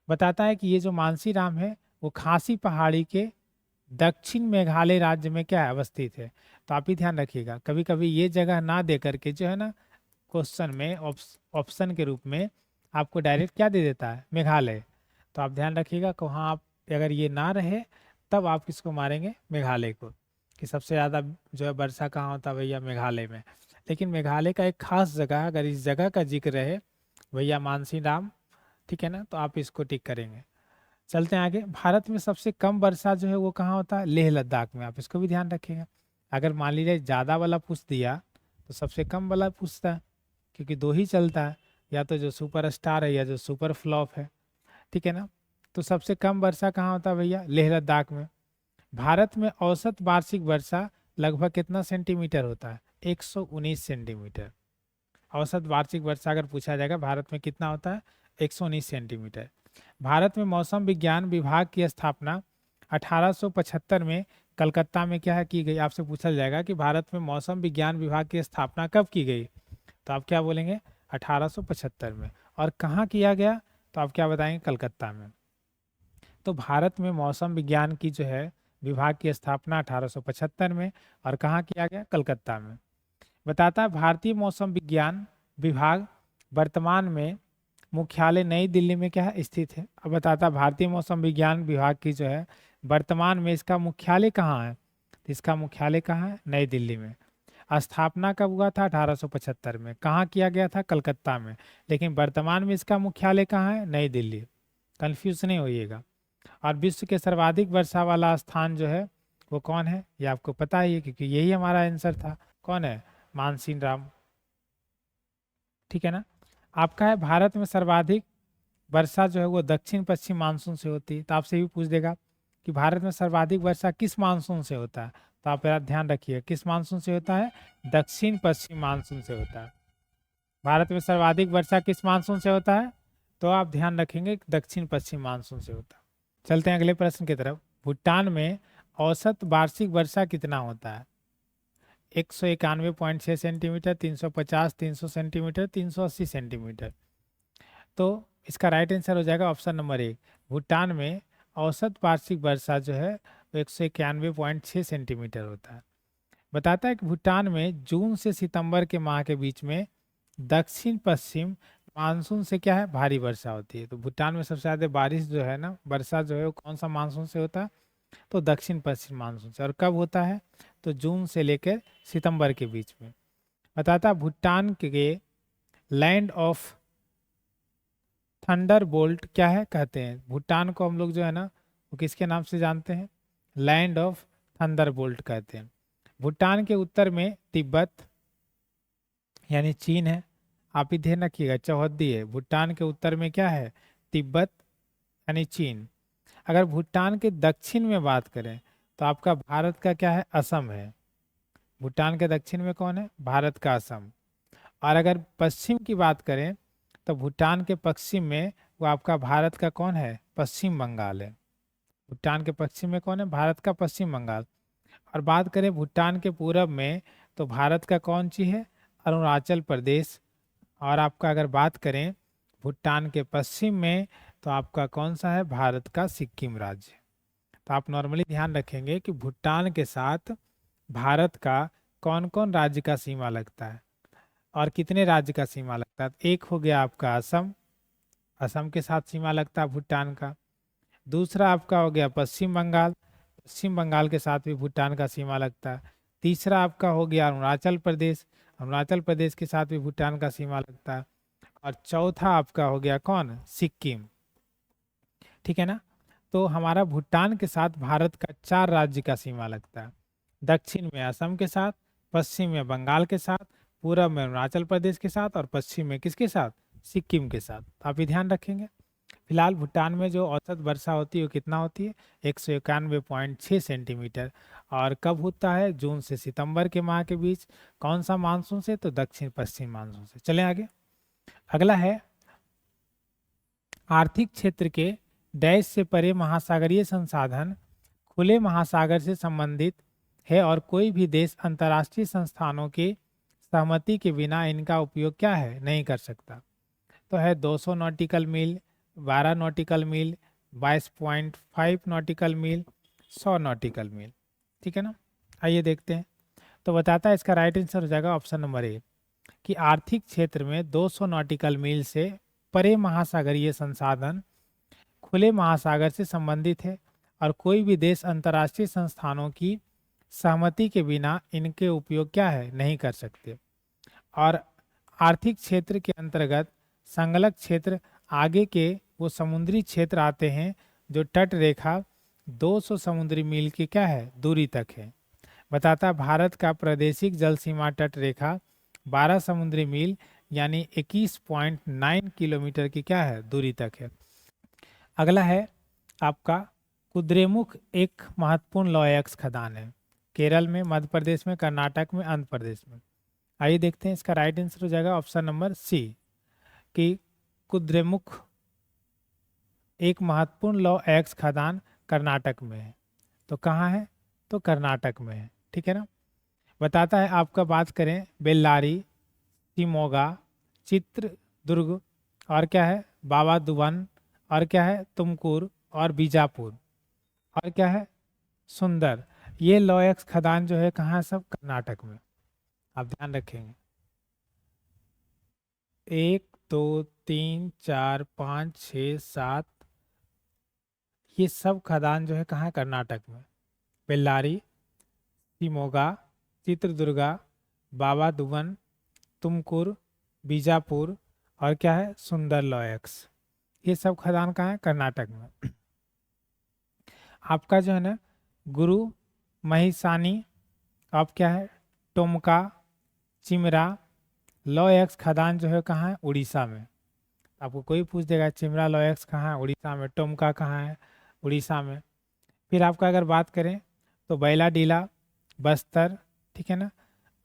बताता है कि ये जो मानसीराम है वो खासी पहाड़ी के दक्षिण मेघालय राज्य में क्या है, अवस्थित है। तो आप ही ध्यान रखिएगा, कभी कभी ये जगह ना दे करके जो है ना क्वेश्चन में ऑप्शन के रूप में आपको डायरेक्ट क्या दे देता है, मेघालय। तो आप ध्यान रखिएगा कि वहाँ आप अगर ये ना रहे तब आप किसको मारेंगे, मेघालय को, कि सबसे ज़्यादा जो है वर्षा कहाँ होता है भैया, मेघालय में। लेकिन मेघालय का एक खास जगह है, अगर इस जगह का जिक्र रहे भैया मानसीराम, ठीक है ना, तो आप इसको टिक करेंगे। चलते हैं आगे। भारत में सबसे कम वर्षा जो है वो कहाँ होता है, लेह लद्दाख में। आप इसको भी ध्यान रखिएगा। अगर मान लीजिए ज़्यादा वाला पूछ दिया तो सबसे कम वाला पूछता है, क्योंकि दो ही चलता है, या तो जो सुपर स्टार है या जो सुपर फ्लॉप है, ठीक है ना। तो सबसे कम वर्षा कहाँ होता है भैया, लेह लद्दाख में। भारत में औसत वार्षिक वर्षा लगभग कितना सेंटीमीटर होता है, 119 सेंटीमीटर। औसत वार्षिक वर्षा अगर पूछा जाएगा भारत में कितना होता है, 119 सेंटीमीटर। भारत में मौसम विज्ञान विभाग की स्थापना 1875 में कलकत्ता में क्या है की गई। आपसे पूछा जाएगा कि भारत में मौसम विज्ञान विभाग की स्थापना कब की गई, तो आप क्या बोलेंगे, 1875 में। और कहाँ किया गया, तो आप क्या बताएंगे, कलकत्ता में। तो भारत में मौसम विज्ञान की जो है विभाग की स्थापना 1875 में, और कहाँ किया गया, कलकत्ता में। बताता है भारतीय मौसम विज्ञान विभाग वर्तमान में मुख्यालय नई दिल्ली में क्या है, स्थित है। अब बताता है भारतीय मौसम विज्ञान विभाग की जो है वर्तमान में इसका मुख्यालय कहाँ है, तो इसका मुख्यालय कहाँ है, नई दिल्ली में। स्थापना कब हुआ था, 1875 में। कहाँ किया गया था, कलकत्ता में। लेकिन वर्तमान में इसका मुख्यालय कहाँ है, नई दिल्ली। कंफ्यूज नहीं होइएगा। और विश्व के सर्वाधिक वर्षा वाला स्थान जो है वो कौन है, ये आपको पता ही है, क्योंकि यही हमारा आंसर था। कौन है, मानसीराम, ठीक है ना। आपका है भारत में सर्वाधिक वर्षा जो है वो दक्षिण पश्चिम मानसून से होती है। तो आपसे भी पूछ देगा कि भारत में सर्वाधिक वर्षा किस मानसून से होता है, तो आप यार ध्यान रखिए किस मानसून से होता है, दक्षिण पश्चिम मानसून से होता है। भारत में सर्वाधिक वर्षा किस मानसून से होता है, तो आप ध्यान रखेंगे दक्षिण पश्चिम मानसून से होता है। चलते हैं अगले प्रश्न की तरफ। भूटान में औसत वार्षिक वर्षा कितना होता है, 191.6 सेंटीमीटर, 350, 300 सेंटीमीटर, 380 सेंटीमीटर। तो इसका राइट आंसर हो जाएगा ऑप्शन नंबर ए। भूटान में औसत वार्षिक वर्षा जो है वो 191.6 सेंटीमीटर होता है। बताता है कि भूटान में जून से सितंबर के माह के बीच में दक्षिण पश्चिम मानसून से क्या है, भारी वर्षा होती है। तो भूटान में सबसे ज़्यादा बारिश जो है ना, वर्षा जो है वो कौन सा मानसून से होता है, तो दक्षिण पश्चिम मानसून से। और कब होता है, तो जून से लेकर सितंबर के बीच में। बताता है भूटान के लैंड ऑफ थंडर बोल्ट क्या है कहते हैं। भूटान को हम लोग जो है ना वो किसके नाम से जानते हैं, लैंड ऑफ थंडर बोल्ट कहते हैं। भूटान के उत्तर में तिब्बत यानी चीन है। आप ही ध्यान रखिएगा, चौहद्दी है। भूटान के उत्तर में क्या है, तिब्बत यानी चीन। अगर भूटान के दक्षिण में बात करें तो आपका भारत का क्या है, असम है। भूटान के दक्षिण में कौन है, भारत का असम। और अगर पश्चिम की बात करें तो भूटान के पश्चिम में वो आपका भारत का कौन है, पश्चिम बंगाल है। भूटान के पश्चिम में कौन है, भारत का पश्चिम बंगाल। और बात करें भूटान के पूरब में तो भारत का कौन सी है, अरुणाचल प्रदेश। और आपका अगर बात करें भूटान के पश्चिम में तो आपका कौन सा है, भारत का सिक्किम राज्य। तो आप नॉर्मली ध्यान रखेंगे कि भूटान के साथ भारत का कौन कौन राज्य का सीमा लगता है और कितने राज्य का सीमा लगता है। एक हो गया आपका असम, असम के साथ सीमा लगता है भूटान का। दूसरा आपका हो गया पश्चिम बंगाल, पश्चिम बंगाल के साथ भी भूटान का सीमा लगता है। तीसरा आपका हो गया अरुणाचल प्रदेश, अरुणाचल प्रदेश के साथ भी भूटान का सीमा लगता है। और चौथा आपका हो गया कौन, सिक्किम। ठीक है ना। तो हमारा भूटान के साथ भारत का 4 राज्य का सीमा लगता है। दक्षिण में असम के साथ, पश्चिम में बंगाल के साथ, पूरब में अरुणाचल प्रदेश के साथ और पश्चिम में किसके साथ, सिक्किम के साथ। तो आप ये ध्यान रखेंगे। फिलहाल भूटान में जो औसत वर्षा होती है वो कितना होती है, 191.6 सेंटीमीटर। और कब होता है, जून से सितंबर के माह के बीच। कौन सा मानसून से, तो दक्षिण पश्चिम मानसून से। चलें आगे। अगला है आर्थिक क्षेत्र के डैश से परे महासागरीय संसाधन खुले महासागर से संबंधित है और कोई भी देश अंतर्राष्ट्रीय संस्थानों की सहमति के बिना इनका उपयोग क्या है, नहीं कर सकता। तो है 200 नॉटिकल मील, 12 नॉटिकल मील, 22.5 नॉटिकल मील, 100 नॉटिकल मील। ठीक है ना। आइए देखते हैं। तो बताता है इसका राइट आंसर हो जाएगा ऑप्शन नंबर ए, कि आर्थिक क्षेत्र में 200 नॉटिकल मील से परे महासागरीय संसाधन खुले महासागर से संबंधित है और कोई भी देश अंतर्राष्ट्रीय संस्थानों की सहमति के बिना इनके उपयोग क्या है, नहीं कर सकते। और आर्थिक क्षेत्र के अंतर्गत संलग्न क्षेत्र आगे के वो समुद्री क्षेत्र आते हैं जो तट रेखा 200 समुद्री मील की क्या है, दूरी तक है। बताता भारत का प्रादेशिक जल सीमा तट रेखा 12 समुद्री मील यानी 21.9 किलोमीटर की क्या है, दूरी तक है। अगला है आपका कुद्रेमुख, एक महत्वपूर्ण लौह अयस्क खदान है केरल में, मध्य प्रदेश में, कर्नाटक में, आंध्र प्रदेश में। आइए देखते हैं। इसका राइट आंसर हो जाएगा ऑप्शन नंबर सी, कि कुद्रेमुख एक महत्वपूर्ण लौह अयस्क खदान कर्नाटक में है। तो कहाँ है, तो कर्नाटक में है। ठीक है ना। बताता है आपका बात करें बेल्लारी, शिमोगा, चित्रदुर्ग और क्या है, बाबादुवन और क्या है, तुमकुर और बीजापुर और क्या है, सुंदर। ये लौह अयस्क खदान जो है कहाँ है, सब कर्नाटक में। आप ध्यान रखेंगे। 1 2 3 4 5 6 7, ये सब खदान जो है कहाँ है, कर्नाटक में। बेल्लारी, शिमोगा, चित्रदुर्गा, बाबादुवन, तुमकुर, बीजापुर और क्या है, सुंदर लौह अयस्क। ये सब खदान कहाँ है, कर्नाटक में। आपका जो है ना गुरु महिसानी, अब क्या है, टोमका, चिमरा लौह अयस्क खदान जो है कहाँ है, उड़ीसा में। आपको कोई पूछ देगा चिमरा लौह अयस्क कहाँ है, उड़ीसा में। टोमका कहाँ है, उड़ीसा में। फिर आपका अगर बात करें तो बैलाडीला, बस्तर, ठीक है ना,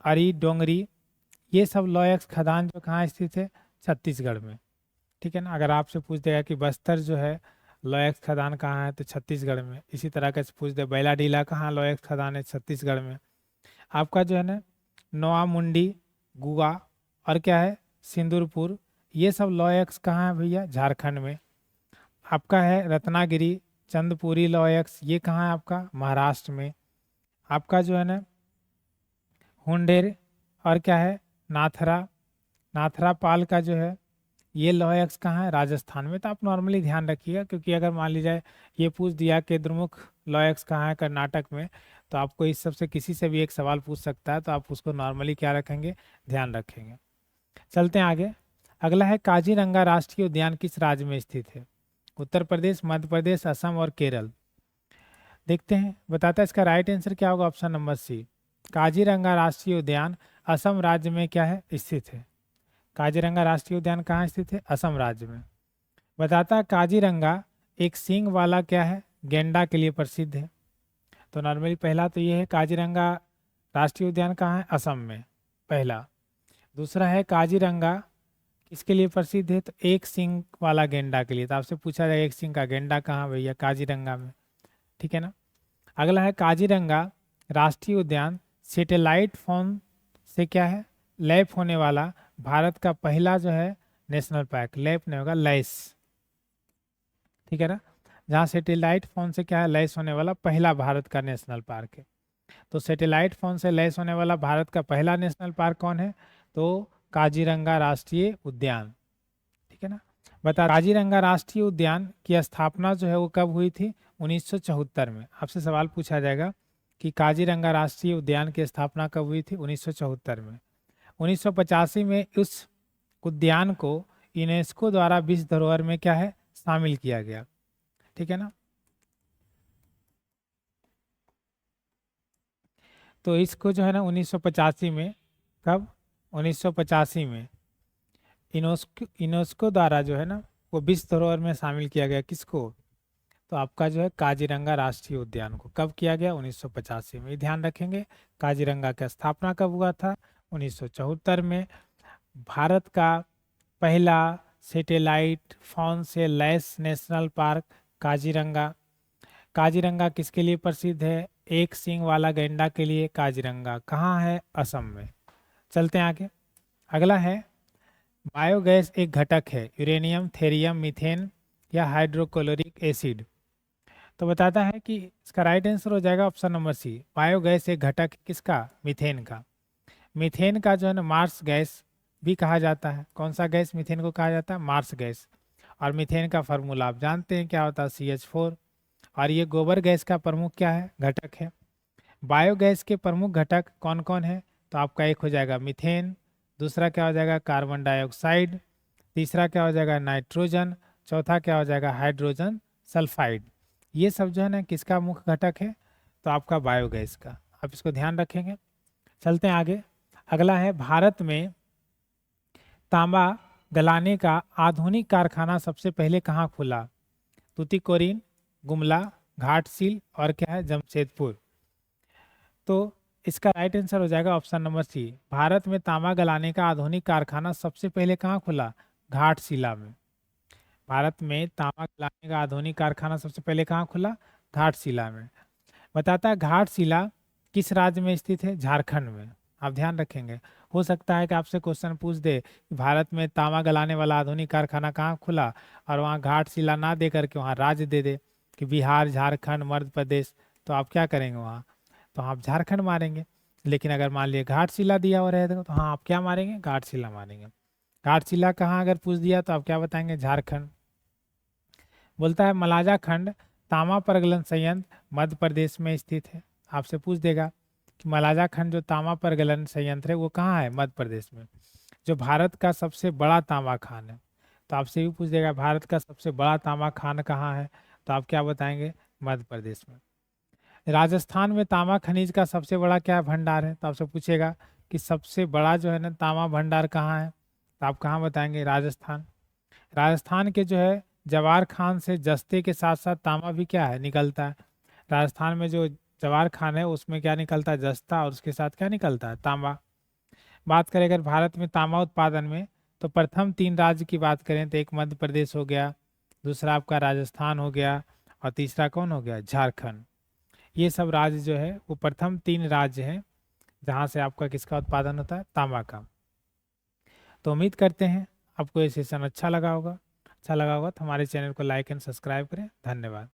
अरी डोंगरी, ये सब लौह अयस्क खदान जो कहाँ स्थित है, छत्तीसगढ़ में। ठीक है ना। अगर आपसे पूछ देगा कि बस्तर जो है लौह अयस्क खदान कहाँ है, तो छत्तीसगढ़ में। इसी तरह का पूछ दे बैलाडीला कहाँ लौह अयस्क खदान है, छत्तीसगढ़ में। आपका जो है ना नोआ मुंडी, गुआ और क्या है, सिंदूरपुर, ये सब लौह अयस्क कहाँ है भैया, झारखंड में। आपका है रत्नागिरी, चंदपुरी लौह अयस्क, ये कहाँ है आपका, महाराष्ट्र में। आपका जो है ना हुंडेर और क्या है, नाथरा, नाथरा पाल का जो है ये लौह अयस्क कहाँ है, राजस्थान में। तो आप नॉर्मली ध्यान रखिएगा, क्योंकि अगर मान लीजिए ये पूछ दिया कि द्रमुख लौह अयस्क कहाँ है, कर्नाटक में, तो आपको इस सब से किसी से भी एक सवाल पूछ सकता है, तो आप उसको नॉर्मली क्या रखेंगे, ध्यान रखेंगे। चलते हैं आगे। अगला है काजीरंगा राष्ट्रीय उद्यान किस राज्य में स्थित है, उत्तर प्रदेश, मध्य प्रदेश, असम और केरल। देखते हैं। बताता है इसका राइट आंसर क्या होगा, ऑप्शन नंबर सी, काजीरंगा राष्ट्रीय उद्यान असम राज्य में क्या है, स्थित है। काजीरंगा राष्ट्रीय उद्यान कहाँ स्थित है, असम राज्य में। बताता है काजीरंगा एक सींग वाला क्या है, गेंडा के लिए प्रसिद्ध है। तो नॉर्मली पहला तो ये है काजीरंगा राष्ट्रीय उद्यान कहाँ है, असम में, पहला। दूसरा है काजीरंगा किसके लिए प्रसिद्ध है, तो एक सींग वाला गेंडा के लिए। तो आपसे पूछा जाएगा एक सींग का गेंडा कहाँ भैया, काजीरंगा में। ठीक है ना। अगला है काजीरंगा राष्ट्रीय उद्यान सैटेलाइट फोन से क्या है, लैप होने वाला भारत का पहला जो है नेशनल पार्क, लैप नहीं होगा, लैस। ठीक है ना। जहाँ सैटेलाइट फोन से क्या है, लैस होने वाला पहला भारत का नेशनल पार्क है। तो सैटेलाइट फोन से लैस होने वाला भारत का पहला नेशनल पार्क कौन है, तो काजीरंगा राष्ट्रीय उद्यान। ठीक है ना। बता काजीरंगा राष्ट्रीय उद्यान की स्थापना जो है वो कब हुई थी, 1974 में। आपसे सवाल पूछा जाएगा कि काजीरंगा राष्ट्रीय उद्यान की स्थापना कब हुई थी, 1974 में। 1985 में उस उद्यान को यूनेस्को द्वारा विश्व धरोहर में क्या है, शामिल किया गया। ठीक है ना। तो इसको जो है ना 1985 में, कब, 1985 में यूनेस्को द्वारा जो है ना वो विश्व धरोहर में शामिल किया गया। किसको, तो आपका जो है काजीरंगा राष्ट्रीय उद्यान को। कब किया गया, 1985 में। ध्यान रखेंगे काजीरंगा की स्थापना कब हुआ था, 1974 में। भारत का पहला सैटेलाइट फोन से lace national park Kaziranga. Kaziranga किसके लिए प्रसिद्ध है, एक सींग वाला गैंडा के लिए काजीरंगा। कहाँ है, असम में। चलते हैं आगे। अगला है बायोगैस एक घटक है, यूरेनियम, थेरियम, मीथेन या हाइड्रोक्लोरिक एसिड। तो बताता है कि इसका राइट आंसर हो जाएगा ऑप्शन नंबर सी, बायोगैस एक घटक किसका, मीथेन का। मीथेन का जो है ना मार्स गैस भी कहा जाता है। कौन सा गैस मीथेन को कहा जाता है, मार्स गैस। और मीथेन का फार्मूला आप जानते हैं क्या होता है, CH4। और ये गोबर गैस का प्रमुख क्या है, घटक है। बायोगैस के प्रमुख घटक कौन कौन है, तो आपका एक हो जाएगा मीथेन, दूसरा क्या हो जाएगा कार्बन डाइऑक्साइड, तीसरा क्या हो जाएगा नाइट्रोजन, चौथा क्या हो जाएगा हाइड्रोजन सल्फाइड। ये सब जो है ना किसका मुख्य घटक है, तो आपका बायोगैस का। आप इसको ध्यान रखेंगे। चलते हैं आगे। अगला है भारत में तांबा गलाने का आधुनिक कारखाना सबसे पहले कहाँ खुला, तूतीकोरिन, गुमला, घाटशिल और क्या है जमशेदपुर। तो इसका राइट आंसर हो जाएगा ऑप्शन नंबर सी, भारत में तांबा गलाने का आधुनिक कारखाना सबसे पहले कहाँ खुला, घाटशिला में। भारत में तांबा गलाने का आधुनिक कारखाना सबसे पहले कहाँ खुला, घाटशिला में। बताता है घाटशिला किस राज्य में स्थित है, झारखंड में। आप ध्यान रखेंगे। हो सकता है कि आपसे क्वेश्चन पूछ दे कि भारत में तांबा गलाने वाला आधुनिक कारखाना कहाँ खुला, और वहाँ घाटशिला ना दे करके वहाँ राज्य दे दे कि बिहार, झारखंड, मध्य प्रदेश। तो आप क्या करेंगे वहाँ, तो आप झारखंड मारेंगे। लेकिन अगर मान लिया घाटशिला दिया हुआ रहेगा तो हाँ आप क्या मारेंगे, घाटशिला मारेंगे। घाटशिला कहाँ अगर पूछ दिया तो आप क्या बताएंगे, झारखंड। बोलता है मलाजा खंड तांबा परगलन संयंत्र मध्य प्रदेश में स्थित है। आपसे पूछ देगा कि मलाजा खंड जो तांबा परगलन संयंत्र है वो कहाँ है, मध्य प्रदेश में। जो भारत का सबसे बड़ा तांबा खान है, तो आपसे भी पूछ देगा भारत का सबसे बड़ा तांबा खान कहाँ है, तो आप क्या बताएंगे, मध्य प्रदेश में। राजस्थान में तांबा खनिज का सबसे बड़ा क्या भंडार है, तो आपसे पूछेगा कि सबसे बड़ा जो है ना तांबा भंडार कहाँ है, तो आप कहाँ बताएंगे, राजस्थान। राजस्थान के जो है जवार खान से जस्ते के साथ साथ तांबा भी क्या है, निकलता है। राजस्थान में जो जवार खान है उसमें क्या निकलता है, जस्ता, और उसके साथ क्या निकलता है, तांबा। बात करें अगर भारत में तांबा उत्पादन में, तो प्रथम 3 राज्य की बात करें तो एक मध्य प्रदेश हो गया, दूसरा आपका राजस्थान हो गया, और तीसरा कौन हो गया, झारखंड। ये सब राज्य जो है वो प्रथम 3 राज्य हैं जहाँ से आपका किसका उत्पादन होता है, तांबा का। तो उम्मीद करते हैं आपको ये सेशन अच्छा लगा होगा। अच्छा लगा होगा तो हमारे चैनल को लाइक एंड सब्सक्राइब करें। धन्यवाद।